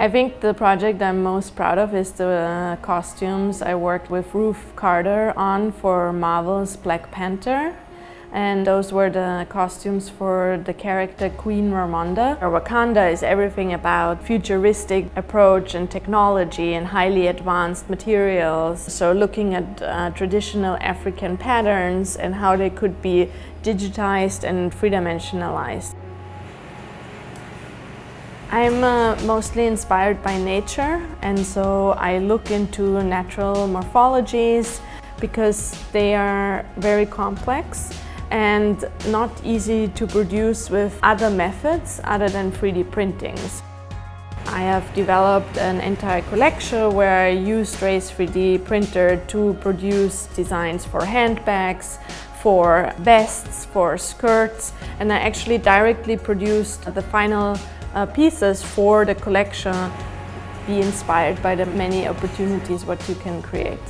I think the project I'm most proud of is the costumes I worked with Ruth Carter on for Marvel's Black Panther. And those were the costumes for the character Queen Ramonda. Wakanda is everything about futuristic approach and technology and highly advanced materials. So looking at traditional African patterns and how they could be digitized and three-dimensionalized. I'm mostly inspired by nature, and so I look into natural morphologies because they are very complex and not easy to produce with other methods other than 3D printings. I have developed an entire collection where I used Race 3D printer to produce designs for handbags, for vests, for skirts, and I actually directly produced the final pieces for the collection, be inspired by the many opportunities what you can create.